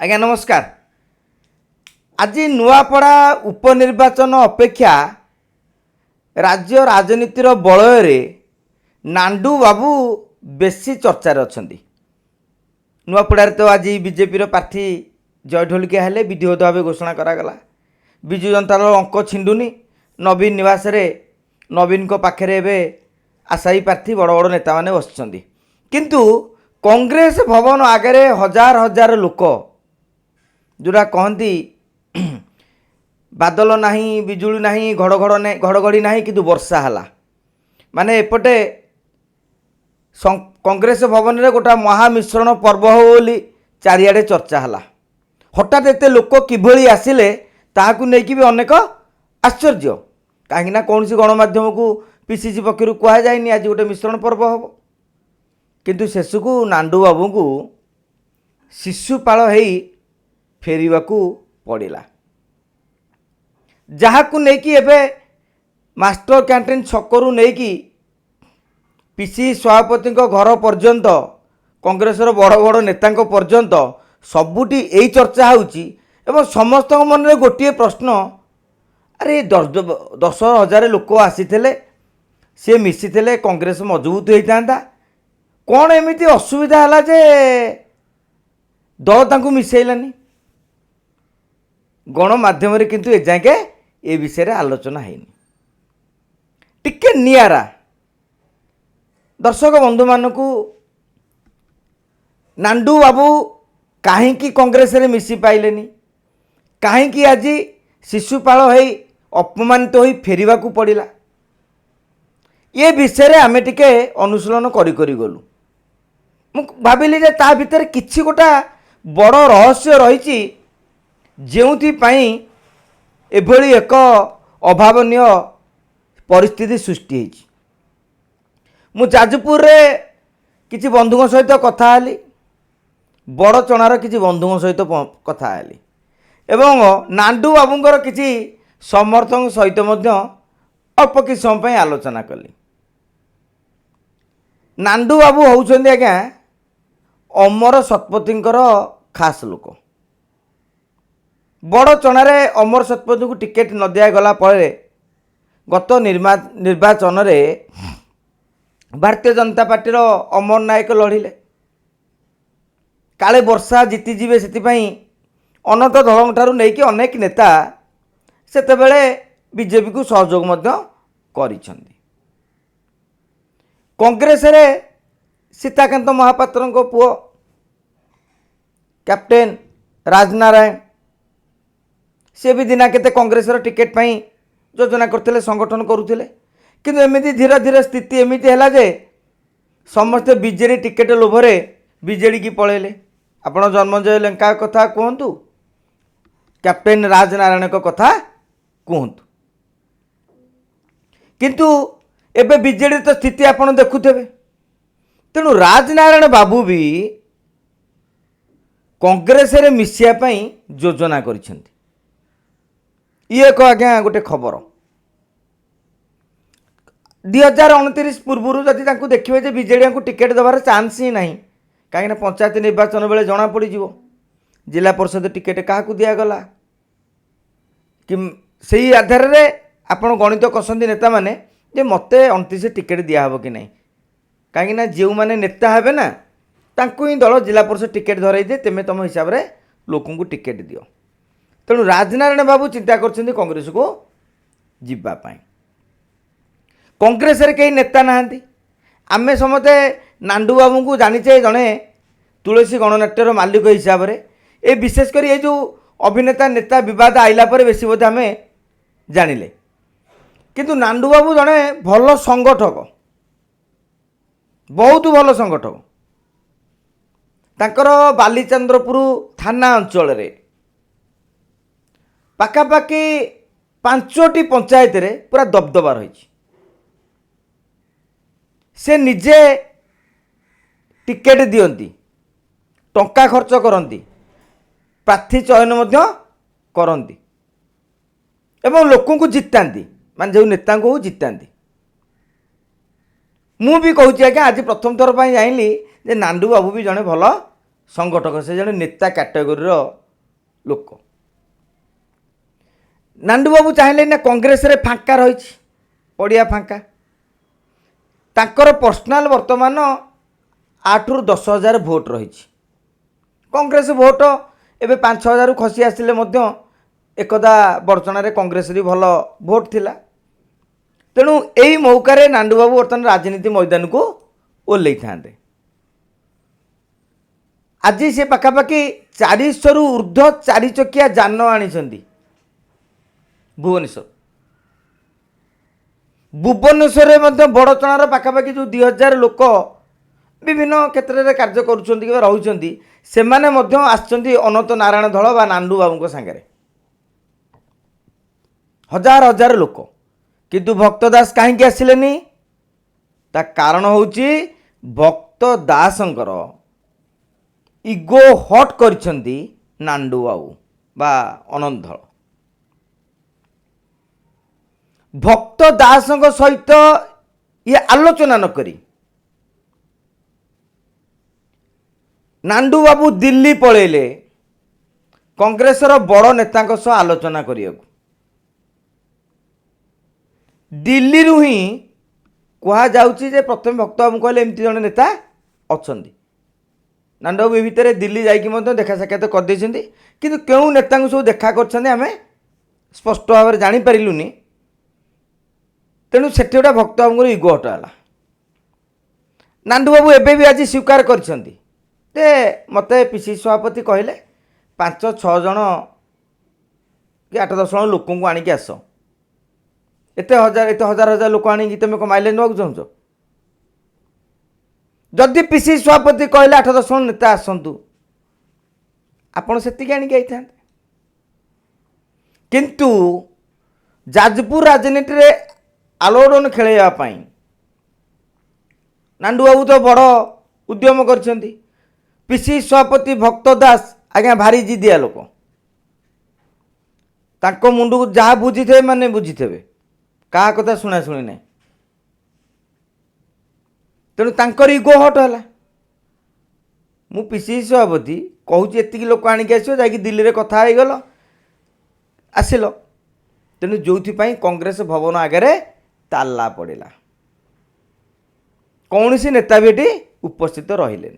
आज्ञा नमस्कार। आज नुआपड़ा उपनिर्वाचन अपेक्षा राज्य राजनीतिर बलय नांडू बाबू बेसी चर्चार अच्छा। नुआपड़ार तो आज बीजेपी प्रार्थी जय ढोलिकिया हेले विधिवत भाव घोषणा करागला। विजु जनता दल अंक छिंडुनी। नवीन निवास नवीन को पाखरे एवं आशायी प्रार्थी बड़ बड़ नेता मैंने बस किंतु कांग्रेस भवन आगे हजार हजार लोक जोड़ा कहती बादल नहीं बिजुली नहीं घड़घड़ी नहीं किंतु वर्षा है माने एपटे कांग्रेस भवन रे गोटा महामिश्रण पर्व हो बोली चारिआडे चर्चा है। हठात एत लोक किभली आसिले ताहाकु नेकी भी अनेक आश्चर्य कहीं कौन सी गणमाध्यम को पीसीसी पक्षर कहुए आज गोटे मिश्रण पर्व हम किंतु शेषकू नांडू बाबू को शिशुपाल हो फेरिबाकू पड़िला। जहाकू नेकी एबे मास्टर कैंटीन छकरू नेकी पीसी सभापति घर पर्यंत कांग्रेसर बड़ बड़ नेता पर्यंत सबुटी यही चर्चा होउची एवं समस्त मन में गोटे प्रश्न अरे 10,000 लोक आसीथिले सी मिसी कांग्रेस मजबूत होता कौन एमती असुविधा है जे दल तांकु मिसेलानी गणमाध्यम किंतु एजाके ए विषय रे आलोचना है टिके नियारा। दर्शक बंधु मानक नांडू बाबू कहीं कांग्रेस रे मिसी पाइलेनी कहीं आज शिशुपाल हो अपमानित हो फेरिबा को पड़िला ये विषय रे आमे टिके अनुशीलन करी गलु। मु भाविली जे ता भितर किछि गोटा बड़ रहस्य रही जेउथि पई एभली एक अभावनीय परिस्थिति सृष्टि होइछि। मु जाजपुर रे किछि बंधुओं सहित कथा हली बड़ चणार किछि बंधुओं सहित कथा हली एवं नांडू बाबूंकर किछि समर्थक सहित मध्य अल्प कि समय आलोचना कली। नांडू बाबू होउछन्ति आज्ञा अमर शतपथींकर खास लोक। बड़ चणारे अमर शतपथी को टिकेट न दिया गला परे गत निर्वाचन रे भारतीय जनता पार्टी अमर नायक लड़िले काले वर्षा जीतीजे से अनंत धड़ंग ठारू नहीं अनेक नेता सेतेबेले बीजेपी को सहयोग मध्य करिसेंती। कांग्रेस रे सीताकांत महापात्र पुओ कैप्टेन राजनारायण से भी दिना केते कांग्रेस टिकेट पाई योजना करते संगठन करुले किंतु एमती धीरे धीरे स्थिति एमती है जे समस्ते बीजेडी टिकेट लोभरे बीजेडी की पलैले। आपण जन्मजय लेंका कथा कहतु कैप्टेन राजनारायण कथा कहतु किंतु एबे बीजेडी तो स्थिति आपण देखुथे तेणु राजनारायण बाबू भी कांग्रेस रे मिसिया पई योजना करिसेंती। ये एक आज्ञा गोटे खबर 2029 पूर्व जदि देखिए जे बीजेडी को टिकेट देवार चांस ही नहीं कहीं पंचायत निर्वाचन बेले जना पड़ जिला परिषद टिकेट क्या दिगला कि सही आधार रे आपण गणित कसंती नेता माने जे मते 29 टिकेट दिहब कि नहीं कहीं जो मैंने नेता हेबे ना तांकु ही दल जिला परिषद टिकेट धरई दे तेमे तुम हिसाब रे लोकन को टिकेट दियो। तेणु राजनारायण बाबू चिंता करछन्ती कांग्रेस को जीवा पाई। कांग्रेस रे कई नेता नाहांती आमे समते नांडू बाबू को जानिचे जड़े तुलसी गणनाट्यर मालिक हिसाब रे ए विशेषकर ये जो अभिनेता नेता विवाद आइला पर बेसी बोध आम जानिले किंतु नांडू बाबू जड़े भल संगठक बहुत भल संगठक तांकर बालीचंद्रपुर थाना अंचल रे पाखापाखि 5टी पंचायत रे पूरा दबदबा रही से निजे टिकेट दियंती टंका खर्च करती प्रार्थी चयन मध्य करती एवं लोकों को जिताती मान जो नेता को जिताती। मु भी कहूँ आज्ञा आज प्रथम थर पर जाइली जे नांडू बाबू भी जड़े भल संगठक से जड़े नेता कैटेगोरी लोक नांडू बाबू चाहिए ना कांग्रेस रे फांका रही पड़िया फांका तांकर पर्सनाल वर्तमान 8 ରୁ 10,000 भोट रही कांग्रेस भोट एवं 5,000 खसी आसिले एकदा बड़चना कांग्रेस भल भोट थिला तेणु यही मौके नांडू बाबू बर्तमान राजनीति मैदान को ओल्लै था आज से पाखापाखि 400 ରୁ ऊर्ध्व 4 चकिया जान आनी भुवनेश्वर भुवनेश्वर में बड़चणार पाखापाखि जो 2,000 लोक विभिन्न क्षेत्र में कार्य कर अनंत नारायण धल बा नांडू बाबू सांगे हजार हजार लोक किंतु भक्त दास कहीं आसिलेनी ता कारण होची भक्त दासंकर इगो हट करछंती नांडू बाबू बा अनंत धल भक्त दासंक सहित ये आलोचना न करी नांडू बाबू दिल्ली पळेले कांग्रेसर बड़ नेता सह आलोचना करिया दिल्ली रु ही कहा जाउची जे प्रथम भक्त बाबू कहले एमती जन नेता अछंती नांडू बाबू भितर दिल्ली जाइए देखा साक्षात कर देछंती किंतु केउ नेता सब देखा करछंती आमे स्पष्ट भाव में जानि परिलुनी तेणु से गोटे भक्त बाबू इगो हटाला नांडू बाबू एबे भी आज स्वीकार करछंती ते मते पीसी सभापति कहले 5-6 जन कि 8-10 जन लोक को आनिक आस एते हजार हजार लोक आनिक तुम माइलेज नेवाक चाहूच जदि पीसी सभापति कहले 8-10 जन नेता आसतु आपण से आनिक आई किंतु जाजपुर राजनीति रे आलोड़न खेलवाई नांडू बाबू तो बड़ उद्यम कर पीसी सभापति भक्त दास आज्ञा भारी जिदिया लोक तांको मुंड को जहाँ बुझी थे माने बुझी थे क्या कथा शुणा शुणी ना तेणु तांकर इगो हट है मु पीसी सभापति कहूँ एति लोक आणिक आस दिल्ली में कथा हो गल आसिल तेणु जो कांग्रेस भवन आगे ताला पड़ा कौन सी नेता भी ये उपस्थित रहिले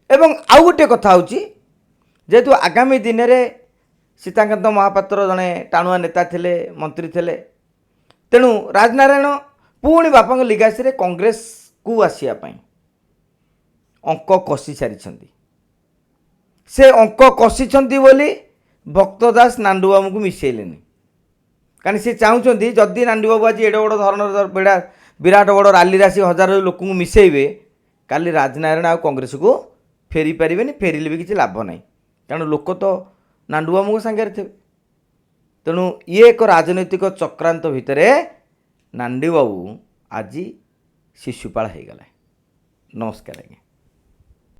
एवं आउ गोटे कथा जेहेतु आगामी दिन में सीताकांत महापात्र जड़े टाणुआ नेता थिले मंत्री थिले तेणु राजनारायण पुणी बापा लिगासी कांग्रेस को आसवाई अंक कषि सारी से अंक कषि बोली भक्त दास नांडू बाबू को मिसेले कहीं सी चाहते जदि नांडू बाबू आज एड बड़ धरण विराट बड़ रैली आसी हजार लोक मिसेबे काली राजनारायण आ कांग्रेस को फेरी पारे फेरिले भी किसी लाभ ना कारण लोक तो नांडू बाबू सांगे थे तेणु ये एक राजनैतिक चक्रांत भितर नांडू बाबू आज शिशुपाल हो गला। नमस्कार आज्ञा।